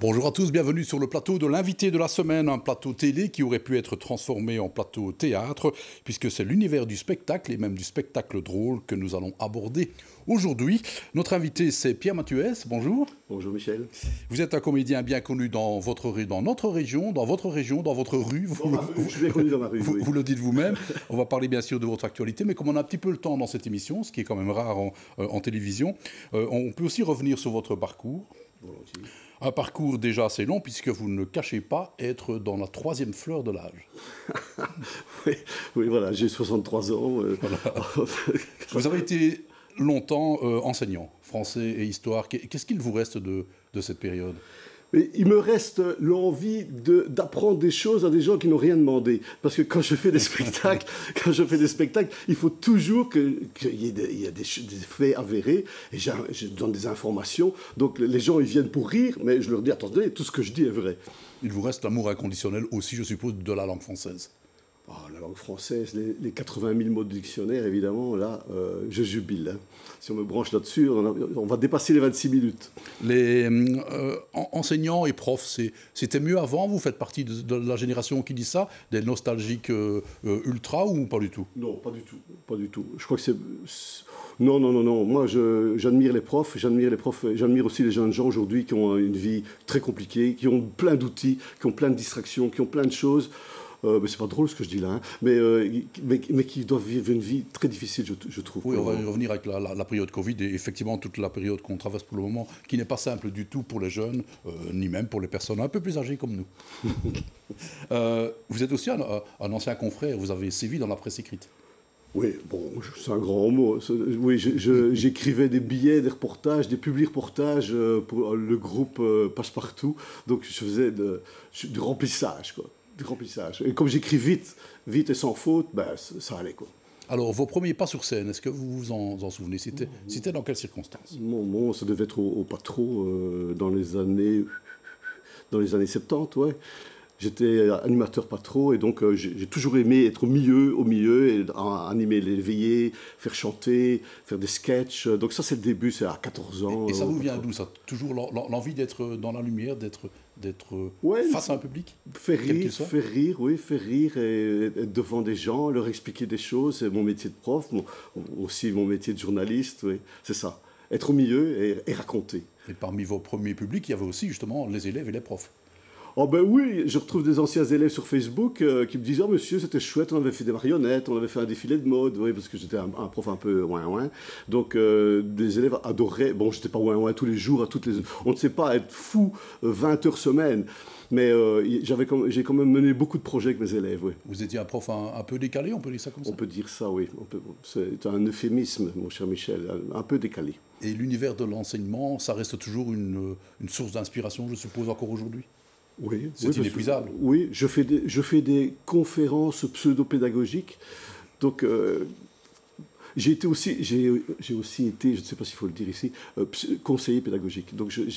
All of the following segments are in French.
Bonjour à tous, bienvenue sur le plateau de l'invité de la semaine, un plateau télé qui aurait pu être transformé en plateau théâtre, puisque c'est l'univers du spectacle et même du spectacle drôle que nous allons aborder aujourd'hui. Notre invité, c'est Pierre Mathuès, bonjour. Bonjour Michel. Vous êtes un comédien bien connu dans notre région, dans votre rue. Je suis bien connu dans ma rue, oui. Vous le dites vous-même. On va parler bien sûr de votre actualité, mais comme on a un petit peu le temps dans cette émission, ce qui est quand même rare en télévision, on peut aussi revenir sur votre parcours. Volontiers. Un parcours déjà assez long, puisque vous ne cachez pas être dans la 3e fleur de l'âge. oui, voilà, j'ai 63 ans. Voilà. Vous avez été longtemps enseignant, français et histoire. Qu'est-ce qu'il vous reste de cette période ? Mais il me reste l'envie d'apprendre des choses à des gens qui n'ont rien demandé. Parce que quand je fais des spectacles, il faut toujours qu'il y ait des faits avérés. Et je donne des informations. Donc les gens, ils viennent pour rire, mais je leur dis, attendez, tout ce que je dis est vrai. Il vous reste l'amour inconditionnel aussi, je suppose, de la langue française. Oh, la langue française, les 80 000 mots de dictionnaire, évidemment, là, je jubile. Hein. Si on me branche là-dessus, on va dépasser les 26 minutes. Les enseignants et profs, c'était mieux avant? Vous faites partie de la génération qui dit ça? Des nostalgiques ultra ou pas du tout? Non, pas du tout. Pas du tout. Je crois que c'est... Non. Moi, j'admire les profs. J'admire aussi les jeunes gens aujourd'hui qui ont une vie très compliquée, qui ont plein d'outils, qui ont plein de distractions, qui ont plein de choses. Mais c'est pas drôle ce que je dis là, hein. mais qui doivent vivre une vie très difficile, je trouve. Oui, on va y revenir avec la période Covid et effectivement toute la période qu'on traverse pour le moment, qui n'est pas simple du tout pour les jeunes, ni même pour les personnes un peu plus âgées comme nous. Vous êtes aussi un ancien confrère, vous avez sévi dans la presse écrite. Oui, bon, c'est un grand mot. Oui, j'écrivais des billets, des reportages, des publi-reportages pour le groupe Passepartout. Donc je faisais du remplissage, quoi. Du remplissage. Et comme j'écris vite et sans faute, ben, ça allait, quoi. Alors, vos premiers pas sur scène, est-ce que vous vous en souvenez? C'était dans quelles circonstances? Ça devait être au Patro dans les années 70, ouais. J'étais animateur Patro et donc j'ai toujours aimé être au milieu et animer les veillées, faire chanter, faire des sketchs. Donc ça, c'est le début, c'est à 14 ans. Et ça vous vient d'où, ça? Toujours l'envie d'être dans la lumière, d'être face à un public? Faire rire et être devant des gens, leur expliquer des choses. C'est mon métier de prof, aussi mon métier de journaliste, oui, c'est ça. Être au milieu et raconter. Et parmi vos premiers publics, il y avait aussi justement les élèves et les profs. Oh ben oui, je retrouve des anciens élèves sur Facebook qui me disent « Oh monsieur, c'était chouette, on avait fait des marionnettes, on avait fait un défilé de mode. » Oui, parce que j'étais un prof un peu ouin-ouin. Donc des élèves adoraient. Bon, j'étais pas ouin-ouin tous les jours, on ne sait pas être fou 20 heures semaine. Mais j'ai quand même mené beaucoup de projets avec mes élèves, oui. Vous étiez un prof un peu décalé, on peut dire ça comme ça? On peut dire ça, oui. C'est un euphémisme, mon cher Michel, un peu décalé. Et l'univers de l'enseignement, ça reste toujours une source d'inspiration, je suppose, encore aujourd'hui? Oui, c'est inépuisable. Oui, je fais des conférences pseudo-pédagogiques. Donc, j'ai aussi été, je ne sais pas s'il faut le dire ici, conseiller pédagogique. Donc, je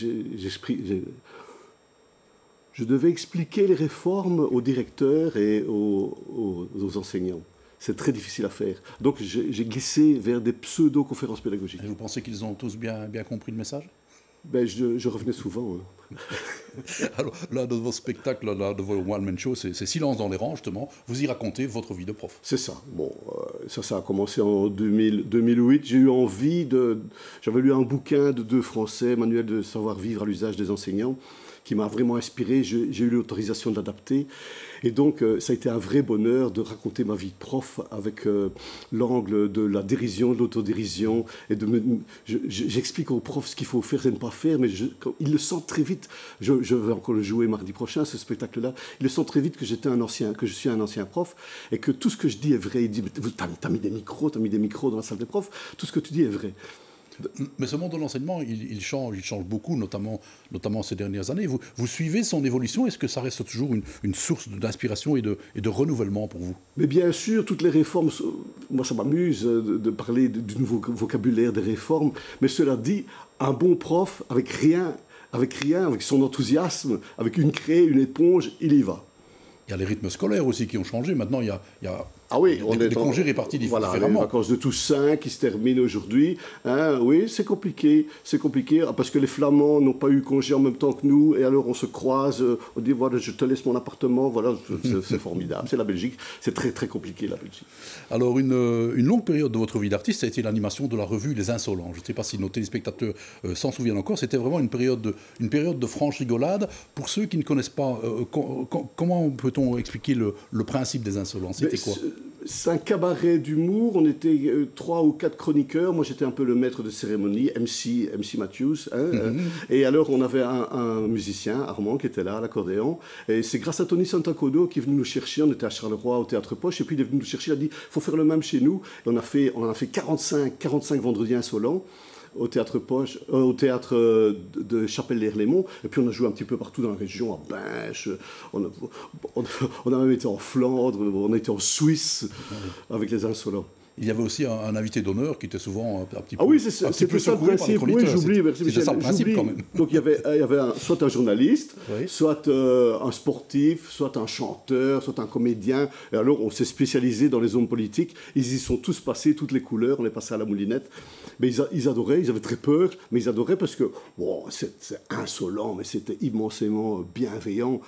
devais expliquer les réformes aux directeurs et aux enseignants. C'est très difficile à faire. Donc, j'ai glissé vers des pseudo-conférences pédagogiques. Et vous pensez qu'ils ont tous bien compris le message? Ben, je revenais souvent. Hein. Alors, là, dans vos spectacles, là, de vos one-man show, c'est Silence dans les rangs, justement. Vous y racontez votre vie de prof. C'est ça. Bon, ça a commencé en 2008. J'ai eu envie J'avais lu un bouquin de 2 Français, Manuel de savoir-vivre à l'usage des enseignants, qui m'a vraiment inspiré. J'ai eu l'autorisation de l'adapter. Et donc, ça a été un vrai bonheur de raconter ma vie de prof avec l'angle de la dérision, de l'autodérision. Et j'explique aux profs ce qu'il faut faire et ne pas faire, mais ils le sentent très vite. Je vais encore le jouer mardi prochain, ce spectacle-là. Ils le sentent très vite que je suis un ancien prof et que tout ce que je dis est vrai. Ils disent, t'as mis des micros dans la salle des profs, tout ce que tu dis est vrai. Mais ce monde de l'enseignement, il change beaucoup, notamment ces dernières années. Vous suivez son évolution. Est-ce que ça reste toujours une source d'inspiration et de renouvellement pour vous? Mais bien sûr, toutes les réformes, moi ça m'amuse de parler du nouveau vocabulaire des réformes, mais cela dit, un bon prof, avec rien, avec son enthousiasme, avec une craie, une éponge, il y va. Il y a les rythmes scolaires aussi qui ont changé. Maintenant, il y a Ah oui, on des congés répartis différemment. Voilà, les vacances de Toussaint qui se terminent aujourd'hui. Hein, oui, c'est compliqué, parce que les Flamands n'ont pas eu congé en même temps que nous, et alors on se croise, on dit voilà, je te laisse mon appartement, voilà, c'est formidable. C'est la Belgique, c'est très très compliqué la Belgique. Alors une longue période de votre vie d'artiste, ça a été l'animation de la revue Les Insolents. Je ne sais pas si nos téléspectateurs s'en souviennent encore. C'était vraiment une période de franche rigolade. Pour ceux qui ne connaissent pas, comment peut-on expliquer le principe des Insolents? C'était quoi? C'est un cabaret d'humour. On était 3 ou 4 chroniqueurs. Moi, j'étais un peu le maître de cérémonie, MC Matthews. Hein, et alors, on avait un musicien, Armand, qui était là à l'accordéon. Et c'est grâce à Tony Santacodo qui est venu nous chercher. On était à Charleroi, au Théâtre Poche. Et puis, il est venu nous chercher. Il a dit, il faut faire le même chez nous. Et on en a fait 45 vendredis insolents au Théâtre Poche, au Théâtre de Chapelle-l'Erlémont, et puis on a joué un petit peu partout dans la région, à Binche, on a même été en Flandre, on a été en Suisse avec les Insolents. Il y avait aussi un invité d'honneur qui était souvent un petit peu. Ah oui, c'est ça le principe. Oui, j'oublie. C'était ça le principe quand même. Donc il y avait soit un journaliste, oui, soit un sportif, soit un chanteur, soit un comédien. Et alors on s'est spécialisé dans les hommes politiques. Ils y sont tous passés, toutes les couleurs. On est passé à la moulinette. Mais ils adoraient, ils avaient très peur, mais ils adoraient parce que bon, c'est insolent, mais c'était immensément bienveillant.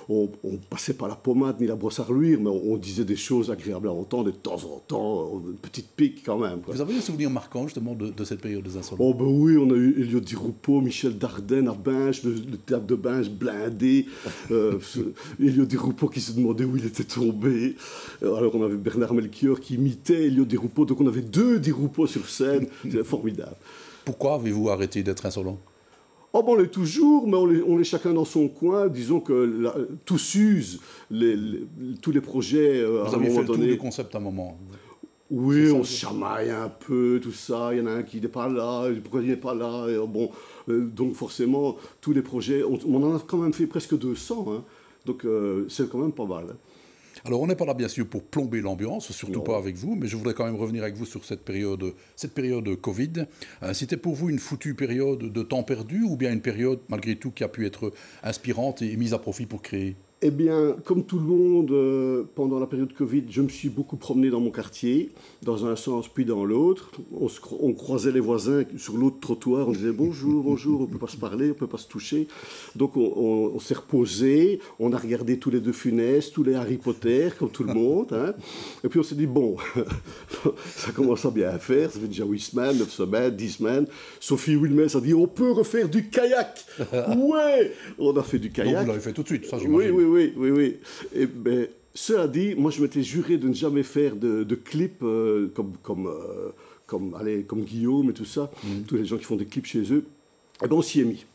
Oui. On passait pas la pommade ni la brosse à reluire, mais on disait des choses agréables à entendre, et de temps en temps, une petite pique quand même. Quoi. Vous avez des souvenirs marquants justement de cette période des Insolents? Oh ben oui, on a eu Elliot Di Rupo, Michel Dardenne à Binche, le théâtre de Binche blindé, Elliot Di Rupo qui se demandait où il était tombé. Alors on avait Bernard Melchior qui imitait Elliot Di Rupo, donc on avait 2 Di Rupo sur scène. C'est formidable. Pourquoi avez-vous arrêté d'être insolent? Oh ben on l'est toujours, mais on est chacun dans son coin. Disons que tout s'use, tous les projets Vous à un avez moment fait donné. le tour du concept à un moment. Oui, on se chamaille un peu, tout ça. Il y en a un qui n'est pas là, pourquoi il n'est pas là et, bon, donc forcément, tous les projets, on en a quand même fait presque 200. Hein, donc c'est quand même pas mal. Hein. Alors, on n'est pas là, bien sûr, pour plomber l'ambiance, surtout pas avec vous, mais je voudrais quand même revenir avec vous sur cette période Covid. C'était pour vous une foutue période de temps perdu ou bien une période, malgré tout, qui a pu être inspirante et mise à profit pour créer? Eh bien, comme tout le monde, pendant la période Covid, je me suis beaucoup promené dans mon quartier, dans un sens puis dans l'autre. On croisait les voisins sur l'autre trottoir, on disait bonjour, bonjour, on ne peut pas se parler, on ne peut pas se toucher. Donc on s'est reposé, on a regardé tous les 2 Funès, tous les Harry Potter, comme tout le monde. Hein. Et puis on s'est dit, bon, ça commence à bien faire, ça fait déjà 8 semaines, 9 semaines, 10 semaines. Sophie Wilmès a dit, on peut refaire du kayak. Ouais, on a fait du kayak. Donc vous l'avez fait tout de suite, ça j'imagine. Oui. Et ben, cela dit, moi je m'étais juré de ne jamais faire de clips comme Guillaume et tout ça, tous les gens qui font des clips chez eux. Et ben on s'y est mis.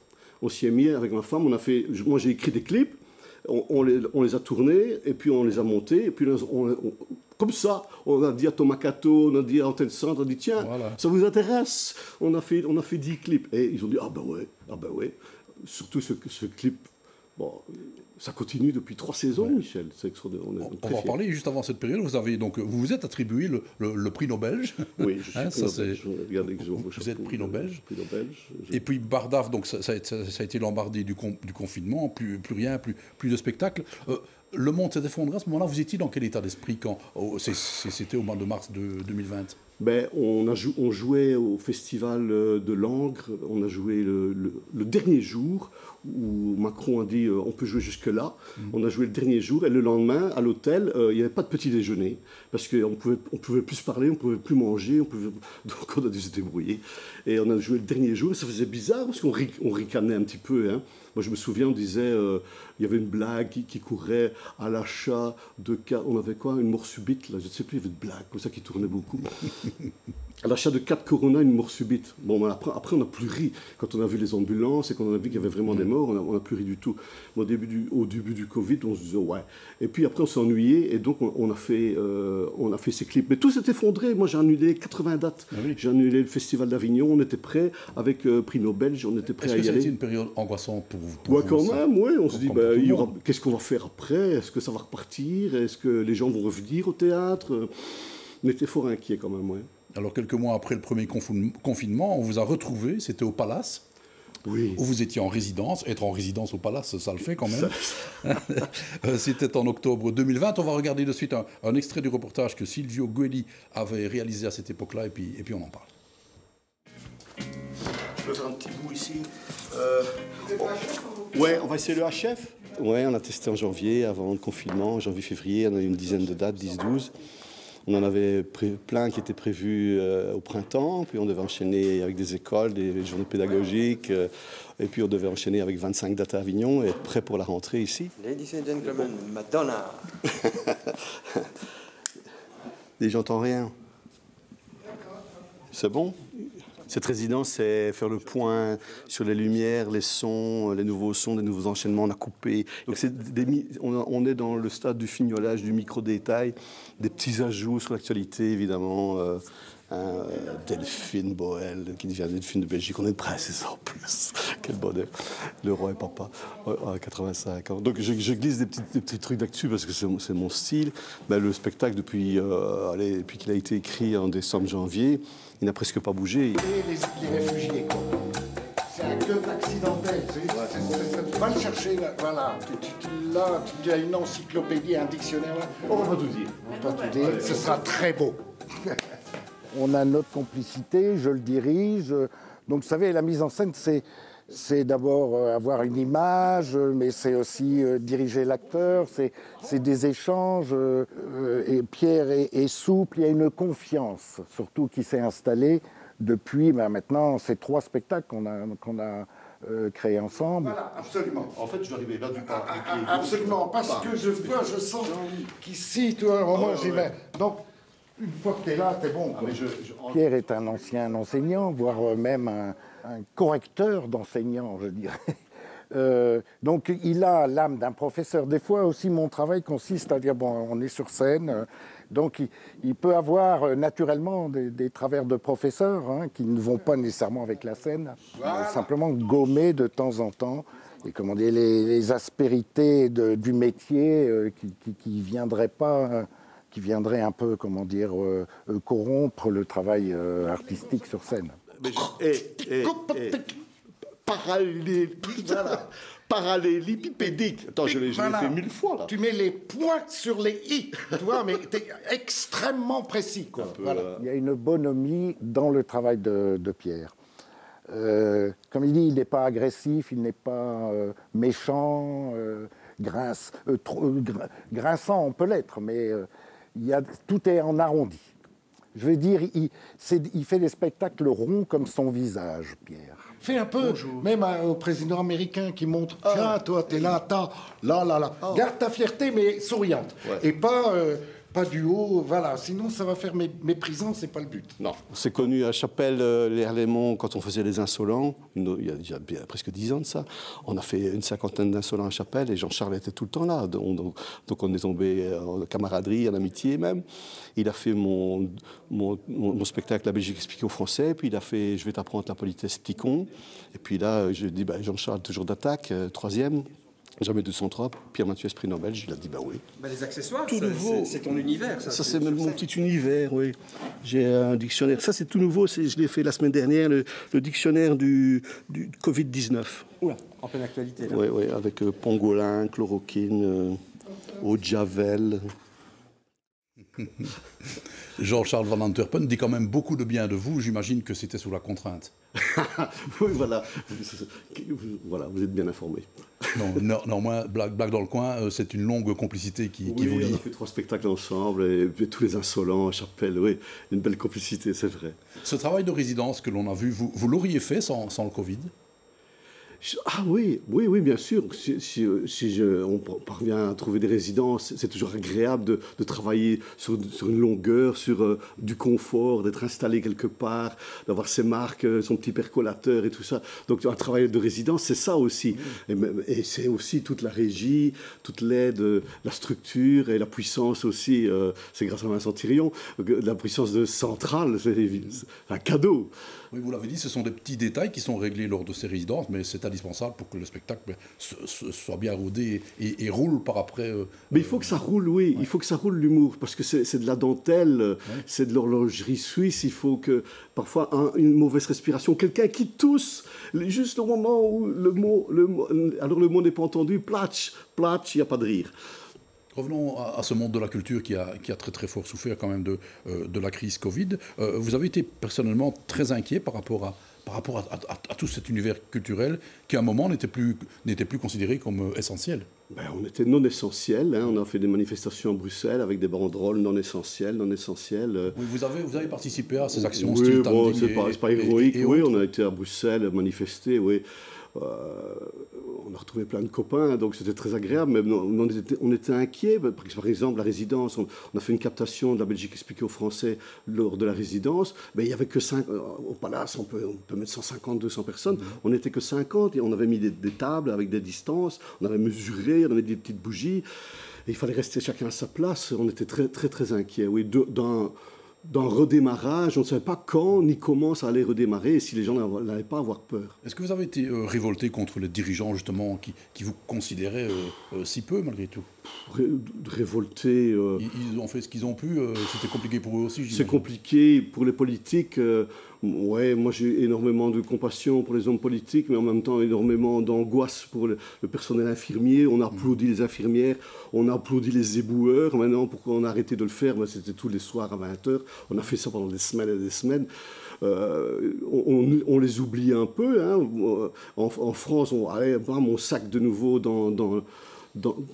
On s'y est mis avec ma femme. Moi j'ai écrit des clips, on les a tournés et puis on les a montés et puis comme ça, on a dit à Thomas Cato, on a dit à Antenne Centre, on a dit tiens, voilà. Ça vous intéresse? On a fait 10 clips et ils ont dit ah ben ouais. Surtout ce clip. Bon, ça continue depuis 3 saisons, ouais. Michel. C'est extraordinaire. On va en parler juste avant cette période. Vous vous êtes attribué le prix Nobel. Oui, je suis vous êtes prix Nobel. Et puis Bardaf, donc ça a été l'embardi du confinement, plus rien, plus de spectacles. Le monde s'est effondré à ce moment-là. Vous étiez dans quel état d'esprit quand c'était au mois de mars 2020? Ben, on jouait au festival de Langres, on a joué le dernier jour où Macron a dit on peut jouer jusque-là. On a joué le dernier jour et le lendemain, à l'hôtel, il n'y avait pas de petit déjeuner parce qu'on pouvait plus se parler, on ne pouvait plus manger, donc on a dû se débrouiller. Et on a joué le dernier jour et ça faisait bizarre parce qu'on ricanait un petit peu. Hein. Moi, je me souviens, on disait, il y avait une blague qui courait à l'achat de... On avait quoi? Une mort subite, là, je ne sais plus, il y avait une blague comme ça qui tournait beaucoup. À l'achat de 4 Corona, une mort subite. Bon, après, on n'a plus ri. Quand on a vu les ambulances et qu'on a vu qu'il y avait vraiment des morts, on n'a plus ri du tout. Mais au début du Covid, on se disait, ouais. Et puis après, on s'est ennuyé et donc on a fait ces clips. Mais tout s'est effondré. Moi, j'ai annulé 80 dates. Ah oui. J'ai annulé le Festival d'Avignon. On était prêts avec prix Nobel. On était prêts à y aller. Est-ce que c'était une période angoissante pour vous? Ouais, quand même, oui. On se dit, qu'est-ce qu'on va faire après? Est-ce que ça va repartir? Est-ce que les gens vont revenir au théâtre? On était fort inquiets quand même, ouais. Alors, quelques mois après le premier confinement, on vous a retrouvé, c'était au Palace. Oui. où vous étiez en résidence. Être en résidence au Palace, ça le fait quand même. C'était en octobre 2020. On va regarder de suite un extrait du reportage que Silvio Guelli avait réalisé à cette époque-là, et puis on en parle. Je peux faire un petit bout ici. Ouais, on va essayer le HF. Ouais, on a testé en janvier, avant le confinement, janvier-février, on a eu une dizaine de dates, 10-12. On en avait plein qui étaient prévus au printemps, puis on devait enchaîner avec des écoles, des journées pédagogiques, et puis on devait enchaîner avec 25 dates à Avignon et être prêt pour la rentrée ici. Ladies and gentlemen, Madonna. J'entends rien. C'est bon? Cette résidence, c'est faire le point sur les lumières, les sons, les nouveaux sons, les nouveaux enchaînements. On a coupé. Donc on est dans le stade du fignolage, du micro-détail, des petits ajouts sur l'actualité, évidemment. Delphine Boel, qui devient Delphine de Belgique. On est prêts, c'est ça en plus. Quel bonheur. Le roi et papa, à 85 ans. Donc je glisse des petits trucs d'actu parce que c'est mon style. Ben, le spectacle, depuis qu'il a été écrit en décembre-janvier, il n'a presque pas bougé. Et les réfugiés, quoi. C'est un club accidentel. Tu vas le chercher, là, voilà. Là, tu as une encyclopédie, un dictionnaire. Là. On va pas tout dire. On va pas tout dire. Ce sera très beau. On a notre complicité, je le dirige. Donc, vous savez, la mise en scène, c'est d'abord avoir une image, mais c'est aussi diriger l'acteur, c'est des échanges. Et Pierre est souple, il y a une confiance, surtout qui s'est installée depuis maintenant ces 3 spectacles qu'on a créés ensemble. Voilà, absolument. En fait, je vais arriver là du pas. Absolument, parce que je sens qu'ici, tu vois, un moment, j'y vais. Donc, une fois que tu es là, tu es bon. Pierre est un ancien enseignant, voire même un correcteur d'enseignants, je dirais. Donc il a l'âme d'un professeur. Des fois aussi, mon travail consiste à dire, bon, on est sur scène, donc il peut avoir naturellement des travers de professeur qui ne vont pas nécessairement avec la scène, simplement gommer de temps en temps. Et comment dire, les aspérités du métier qui viendraient pas... qui viendrait un peu, comment dire, corrompre le travail artistique sur scène. Parallélépipédique. Attends, je l'ai fait 1000 fois, là. Tu mets les points sur les i, tu vois, mais tu es extrêmement précis, quoi. Voilà. Il y a une bonhomie dans le travail de Pierre. Comme il dit, il n'est pas agressif, il n'est pas méchant, grinçant, on peut l'être, mais... tout est en arrondi. Je veux dire, il fait des spectacles ronds comme son visage, Pierre. Fais un peu, même au président américain qui montre, tiens, toi, t'es là, là. Garde ta fierté, mais souriante. Ouais. Et pas du haut, voilà. Sinon, ça va faire méprisant, c'est pas le but. Non. On s'est connus à Chapelle, les Herlémont, quand on faisait les Insolents. Il y a presque 10 ans de ça. On a fait une 50aine d'Insolents à Chapelle et Jean-Charles était tout le temps là. Donc on est tombé en camaraderie, en amitié même. Il a fait mon spectacle La Belgique expliquée aux Français. Puis il a fait Je vais t'apprendre la politesse Picon. Et puis là, je dis Jean-Charles, toujours d'attaque, 3e. Jamais 203, Pierre-Mathieu Esprit Nobel, je lui ai dit, oui. Les accessoires, tout nouveau. C'est ton univers. Ça c'est mon petit univers, oui. J'ai un dictionnaire. Ça, c'est tout nouveau. Je l'ai fait la semaine dernière, le dictionnaire du Covid-19. Oula, en pleine actualité. Là. Oui, avec pangolin, chloroquine, eau de javel. Jean-Charles Van Antwerpen dit quand même beaucoup de bien de vous. J'imagine que c'était sous la contrainte. Oui, voilà. Voilà, vous êtes bien informé. Non, moi, Blague dans le coin, c'est une longue complicité qui vous lie. On a fait 3 spectacles ensemble, et tous les Insolents, à Chapelle, oui, une belle complicité, c'est vrai. Ce travail de résidence que l'on a vu, vous l'auriez fait sans le Covid ? Ah oui, bien sûr. Si on parvient à trouver des résidences, c'est toujours agréable de travailler sur une longueur, sur du confort, d'être installé quelque part, d'avoir ses marques, son petit percolateur et tout ça. Donc un travail de résidence, c'est ça aussi. Et c'est aussi toute la régie, toute l'aide, la structure et la puissance aussi. C'est grâce à Vincent Thirion, la puissance de centrale, c'est un cadeau. Oui, vous l'avez dit, ce sont des petits détails qui sont réglés lors de ces résidences, mais c'est à indispensable pour que le spectacle soit bien rodé et roule par après. Mais il faut que ça roule, oui. Ouais. Il faut que ça roule l'humour, parce que c'est de la dentelle, c'est de l'horlogerie suisse. Il faut que, parfois, une mauvaise respiration, quelqu'un qui tousse, juste au moment où le mot n'est pas entendu, platch, il n'y a pas de rire. Revenons à ce monde de la culture qui a très très fort souffert quand même de la crise Covid. Vous avez été personnellement très inquiet par rapport à tout cet univers culturel qui à un moment n'était plus considéré comme essentiel. Ben, on était non essentiel, hein. On a fait des manifestations à Bruxelles avec des banderoles non essentielles. Oui, vous avez participé à ces actions, oui, style bon, c'est pas héroïque, oui, on a été à Bruxelles manifester, oui. On a retrouvé plein de copains, donc c'était très agréable, mais on était inquiets. Par exemple, la résidence, on a fait une captation de la Belgique expliquée aux Français lors de la résidence, mais il n'y avait que 5, au Palace, on peut mettre 150, 200 personnes, on n'était que 50, et on avait mis des tables avec des distances, on avait mesuré, on avait des petites bougies, et il fallait rester chacun à sa place, on était très, très, très inquiets, oui, d'un redémarrage, on ne savait pas quand ni comment ça allait redémarrer et si les gens n'allaient pas avoir peur. Est-ce que vous avez été révolté contre les dirigeants justement qui vous considéraient si peu malgré tout? Révolté. Ils ont fait ce qu'ils ont pu, c'était compliqué pour eux aussi. C'est compliqué pour les politiques. Ouais, moi j'ai énormément de compassion pour les hommes politiques, mais en même temps énormément d'angoisse pour le personnel infirmier. On a applaudi les infirmières, on a applaudi les éboueurs. Maintenant, pourquoi on a arrêté de le faire? C'était tous les soirs à 20h. On a fait ça pendant des semaines et des semaines. On les oublie un peu. Hein. En France, on sac de nouveau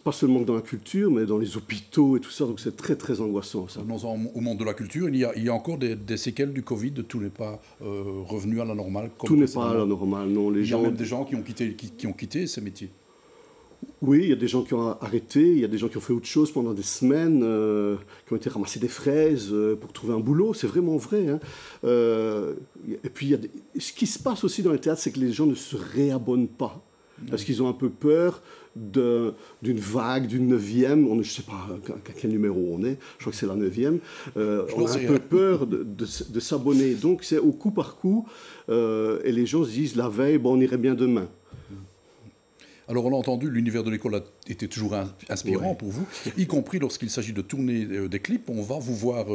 pas seulement dans la culture, mais dans les hôpitaux et tout ça. Donc c'est très, très angoissant, ça. Au monde de la culture, il y a encore des séquelles du Covid. Tout n'est pas revenu à la normale. Tout n'est pas à la normale, non. Il y a même des gens qui ont quitté ces métiers. Oui, il y a des gens qui ont arrêté, il y a des gens qui ont fait autre chose pendant des semaines, qui ont été ramasser des fraises pour trouver un boulot, c'est vraiment vrai. Hein. Et puis, ce qui se passe aussi dans les théâtres, c'est que les gens ne se réabonnent pas, parce qu'ils ont un peu peur d'une vague, d'une 9e, je ne sais pas à quel numéro on est, je crois que c'est la 9e, on a un peu peur de s'abonner, donc c'est au coup par coup, et les gens se disent la veille, bon, on irait bien demain. Alors on l'a entendu, l'univers de l'école a été toujours inspirant pour vous, y compris lorsqu'il s'agit de tourner des clips. On va vous voir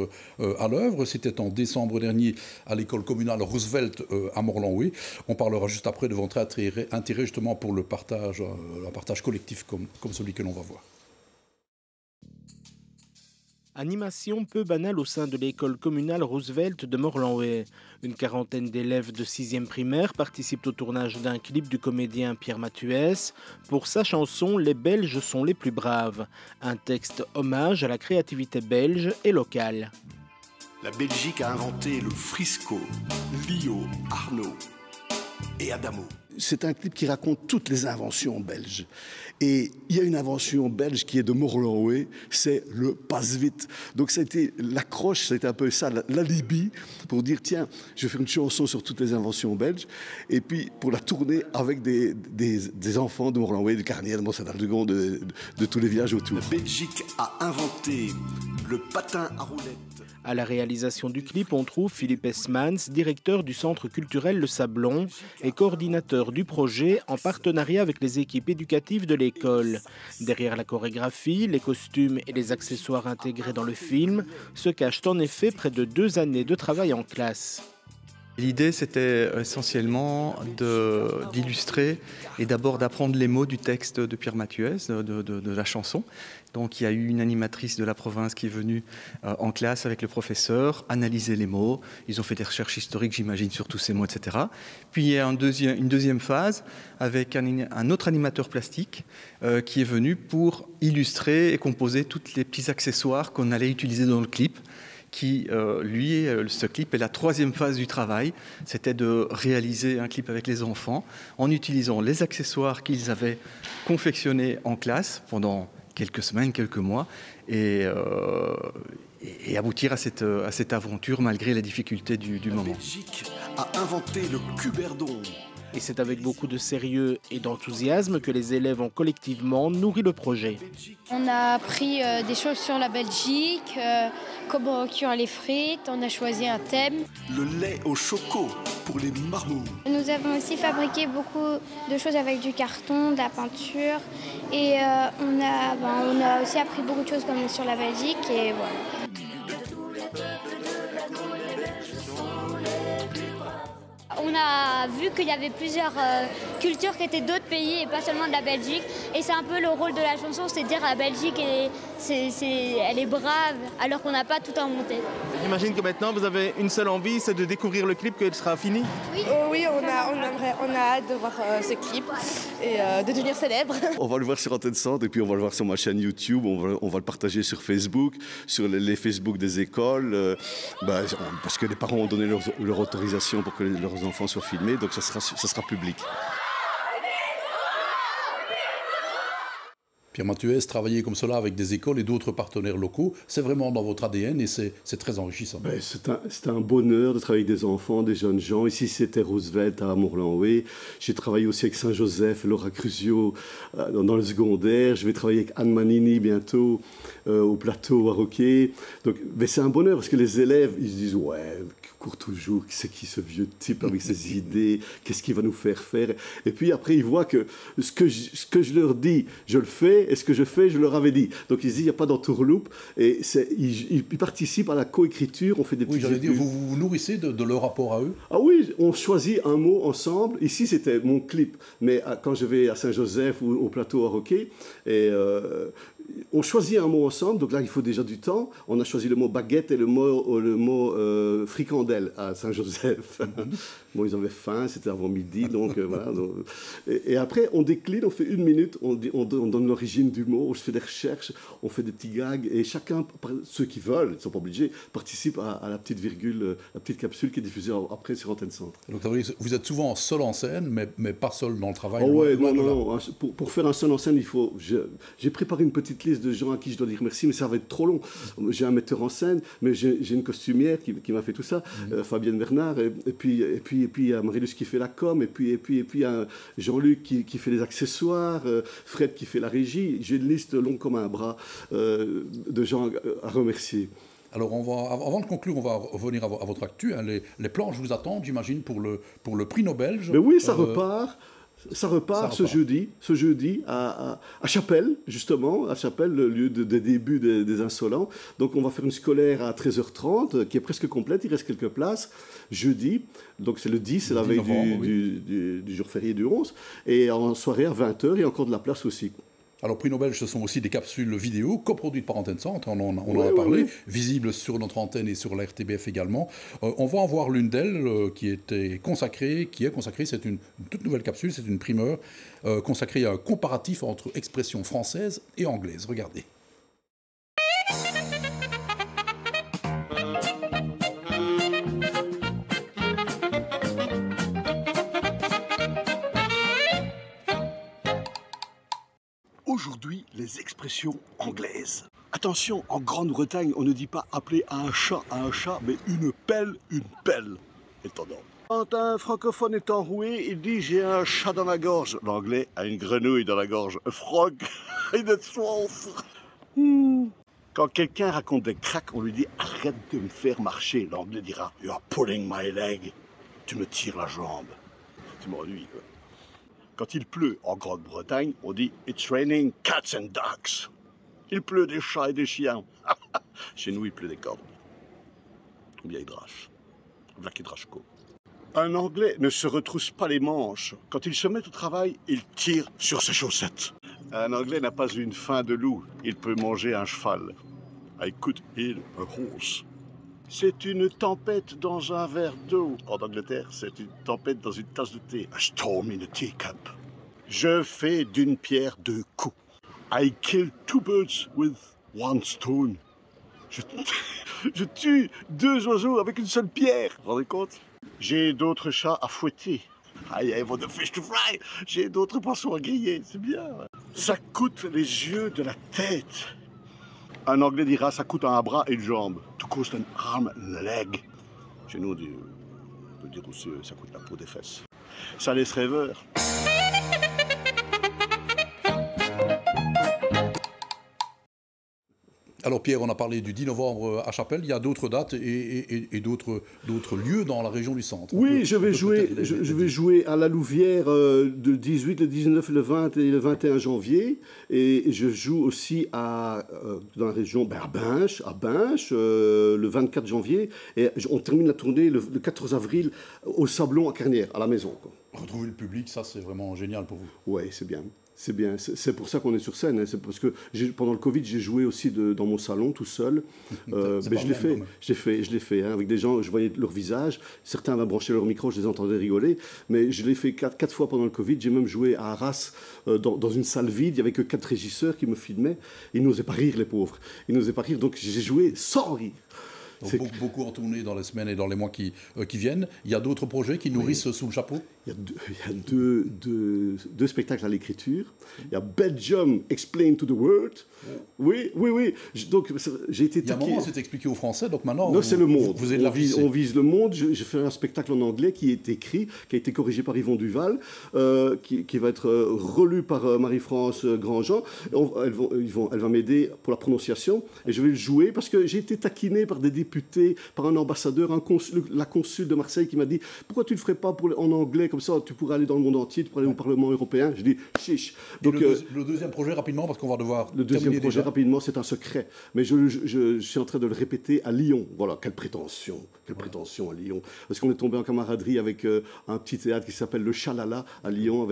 à l'œuvre. C'était en décembre dernier à l'école communale Roosevelt à Morlanway. On parlera juste après de votre intérêt justement pour le partage collectif comme celui que l'on va voir. Animation peu banale au sein de l'école communale Roosevelt de Morlanway. Une quarantaine d'élèves de 6e primaire participent au tournage d'un clip du comédien Pierre Mathuès pour sa chanson « Les Belges sont les plus braves ». Un texte hommage à la créativité belge et locale. La Belgique a inventé le Frisco, Lio, Arnaud et Adamo. C'est un clip qui raconte toutes les inventions belges. Et il y a une invention belge qui est de Morlanway, c'est le passe-vite. Donc ça a été l'accroche, c'était un peu ça, l'alibi, pour dire tiens, je vais faire une chanson sur toutes les inventions belges, et puis pour la tourner avec des enfants de Morlanway, de Carnier, de Mont-Saint-Aldegon, de tous les villages autour. La Belgique a inventé le patin à roulettes. À la réalisation du clip, on trouve Philippe Esmans, directeur du Centre culturel Le Sablon et coordinateur du projet en partenariat avec les équipes éducatives de l'école. Derrière la chorégraphie, les costumes et les accessoires intégrés dans le film se cachent en effet près de 2 années de travail en classe. L'idée, c'était essentiellement d'illustrer et d'abord d'apprendre les mots du texte de Pierre Mathuès, de la chanson. Donc il y a eu une animatrice de la province qui est venue en classe avec le professeur, analyser les mots. Ils ont fait des recherches historiques, j'imagine, sur tous ces mots, etc. Puis il y a une deuxième phase avec un autre animateur plastique qui est venu pour illustrer et composer tous les petits accessoires qu'on allait utiliser dans le clip. Ce clip est la 3e phase du travail. C'était de réaliser un clip avec les enfants en utilisant les accessoires qu'ils avaient confectionnés en classe pendant quelques semaines, quelques mois, et aboutir à cette aventure malgré les difficultés du moment. La Belgique a inventé le cuberdon. Et c'est avec beaucoup de sérieux et d'enthousiasme que les élèves ont collectivement nourri le projet. On a appris des choses sur la Belgique, comment cuire les frites, on a choisi un thème. Le lait au choco. pour les marmots. Nous avons aussi fabriqué beaucoup de choses avec du carton, de la peinture. Et on a aussi appris beaucoup de choses comme sur la Belgique. Et voilà. On a vu qu'il y avait plusieurs cultures qui étaient d'autres pays et pas seulement de la Belgique. Et c'est un peu le rôle de la chanson, c'est de dire la Belgique, elle est brave alors qu'on n'a pas tout inventé. J'imagine que maintenant vous avez une seule envie, c'est de découvrir le clip, qu'il sera fini. Oui, oui, on a hâte de voir ce clip et de devenir célèbre. On va le voir sur Antenne Centre et puis on va le voir sur ma chaîne YouTube, on va le partager sur Facebook, sur les Facebook des écoles, parce que les parents ont donné leur autorisation pour que leurs enfants soient filmés, donc ça sera public. Pierre Mathuès, travailler comme cela avec des écoles et d'autres partenaires locaux, c'est vraiment dans votre ADN et c'est très enrichissant. C'est un bonheur de travailler avec des enfants, des jeunes gens. Ici, c'était Roosevelt à Morlanway. J'ai travaillé aussi avec Saint-Joseph, Laura Cruzio dans le secondaire. Je vais travailler avec Anne Manini bientôt au plateau à Roquet. Donc, c'est un bonheur parce que les élèves, ils se disent « Ouais, court toujours, c'est qui ce vieux type avec ses idées, qu'est-ce qu'il va nous faire faire ?» Et puis après, ils voient que ce que je leur dis, je le fais, et ce que je fais, je leur avais dit. Donc ils disent, il n'y a pas d'entourloupe, et ils participent à la coécriture, on fait des petits... Oui, j'allais dire, vous vous nourrissez de leur rapport à eux? Ah oui, on choisit un mot ensemble. Ici, c'était mon clip, mais quand je vais à Saint-Joseph ou au plateau à Roquet, on choisit un mot ensemble, donc là il faut déjà du temps. On a choisi le mot baguette et le mot fricandelle à Saint-Joseph. Bon, ils avaient faim, c'était avant midi, donc voilà. Et après, on décline, on fait 1 minute, on donne l'origine du mot, on fait des recherches, on fait des petits gags, et chacun, ceux qui veulent, ils ne sont pas obligés, participent à la petite virgule, la petite capsule qui est diffusée après sur Antenne Centre. Donc vous êtes souvent seul en scène, mais pas seul dans le travail. Oh ouais, non. Pour faire un seul en scène, il faut... J'ai préparé une petite liste de gens à qui je dois dire merci, mais ça va être trop long. J'ai un metteur en scène, mais j'ai une costumière qui m'a fait tout ça, Fabienne Bernard, et puis il y a Marilus qui fait la com, et puis il y a Jean-Luc qui fait les accessoires, Fred qui fait la régie. J'ai une liste longue comme un bras de gens à remercier. Alors, avant de conclure, on va revenir à votre actu. Hein. Les planches vous attendent, j'imagine, pour le prix Nobel. Mais oui, ça repart. Ça repart ce jeudi à Chapelle, justement, à Chapelle, le lieu de début des Insolents. Donc on va faire une scolaire à 13h30, qui est presque complète, il reste quelques places, jeudi. Donc c'est le 10, c'est la veille du jour férié du 11. Et en soirée à 20h, il y a encore de la place aussi. Alors, prix Nobel, ce sont aussi des capsules vidéo coproduites par Antenne Centre, on en a parlé, visibles sur notre antenne et sur la RTBF également. On va en voir l'une d'elles qui est consacrée, c'est une toute nouvelle capsule, c'est une primeur consacrée à un comparatif entre expressions françaises et anglaises. Regardez. Aujourd'hui, les expressions anglaises. Attention, en Grande-Bretagne, on ne dit pas appeler un chat, mais une pelle. Étonnant. Quand un francophone est enroué, il dit « j'ai un chat dans la gorge ». L'anglais a une grenouille dans la gorge. A frog in the throat. Quand quelqu'un raconte des cracks, on lui dit « arrête de me faire marcher ». L'anglais dira « you are pulling my leg ». Tu me tires la jambe. Tu m'ennuies, quoi. Quand il pleut en Grande-Bretagne, on dit « It's raining cats and dogs ». Il pleut des chats et des chiens. Chez nous, il pleut des cordes. Ou bien il drache. Vlaki Drashko. Un Anglais ne se retrousse pas les manches. Quand il se met au travail, il tire sur ses chaussettes. Un Anglais n'a pas une faim de loup. Il peut manger un cheval. I could eat a horse. C'est une tempête dans un verre d'eau. En Angleterre, c'est une tempête dans une tasse de thé. A storm in a teacup. Je fais d'une pierre 2 coups. I kill 2 birds with 1 stone. Je tue 2 oiseaux avec une seule pierre. Vous vous rendez compte? J'ai d'autres chats à fouetter. I want the fish to fry. J'ai d'autres poissons à griller. C'est bien. Ça coûte les yeux de la tête. Un Anglais dira ça coûte un bras et une jambe. To cost an arm and a leg. Chez nous, on peut dire aussi ça coûte la peau des fesses. Ça laisse rêveur. Alors Pierre, on a parlé du 10 novembre à Chapelle, il y a d'autres dates et d'autres lieux dans la région du centre. Oui, je vais jouer à la Louvière le 18, le 19, le 20 et le 21 janvier. Et je joue aussi dans la région à Binche le 24 janvier. Et on termine la tournée le 14 avril au Sablon à Carnières, à la maison, quoi. Retrouver le public, ça c'est vraiment génial pour vous. Oui, c'est bien. C'est bien, c'est pour ça qu'on est sur scène. Hein. C'est parce que pendant le Covid, j'ai joué aussi dans mon salon tout seul. Mais je l'ai fait hein, avec des gens, je voyais leur visage. Certains avaient branché leur micro, je les entendais rigoler. Mais je l'ai fait quatre fois pendant le Covid. J'ai même joué à Arras dans une salle vide. Il n'y avait que 4 régisseurs qui me filmaient. Ils n'osaient pas rire, les pauvres. Ils n'osaient pas rire, donc j'ai joué sans rire. Donc beaucoup en tournée dans les semaines et dans les mois qui viennent. Il y a d'autres projets qui nourrissent sous le chapeau? Il y a deux spectacles à l'écriture. Il y a Belgium Explained to the World. Oui. Donc j'ai été. Il y a un moment, c'est expliqué aux Français, donc maintenant. Non, c'est le monde. On vise le monde. J'ai fait un spectacle en anglais qui est écrit, qui a été corrigé par Yvon Duval, qui va être relu par Marie-France Grandjean. Elle va m'aider pour la prononciation et je vais le jouer parce que j'ai été taquiné par des députés, par un ambassadeur, la consul de Marseille qui m'a dit pourquoi tu ne le ferais pas en anglais, comme ça tu pourrais aller dans le monde entier, tu pourrais aller au Parlement européen. Je dis chiche. Donc, le deuxième projet rapidement, parce qu'on va devoir. Le deuxième projet rapidement, c'est un secret. Mais je suis en train de le répéter à Lyon. Voilà, quelle prétention à Lyon. Parce qu'on est tombé en camaraderie avec un petit théâtre qui s'appelle le Chalala à Lyon,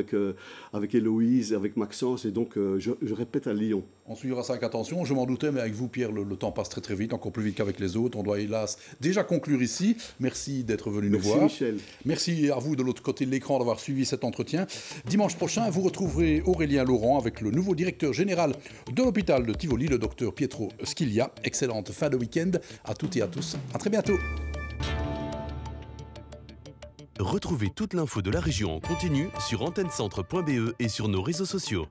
avec Héloïse, avec Maxence, et donc je répète à Lyon. On suivra ça avec attention. Je m'en doutais, mais avec vous, Pierre, le temps passe très très vite, encore plus vite qu'avec les autres. On doit hélas déjà conclure ici. Merci d'être venu nous voir. Merci Michel. Merci à vous de l'autre côté de l'écran d'avoir suivi cet entretien. Dimanche prochain, vous retrouverez Aurélien Laurent avec le nouveau directeur général de l'hôpital de Tivoli, le docteur Pietro Schilia. Excellente fin de week-end à toutes et à tous. À très bientôt. Retrouvez toute l'info de la région en continu sur antennecentre.be et sur nos réseaux sociaux.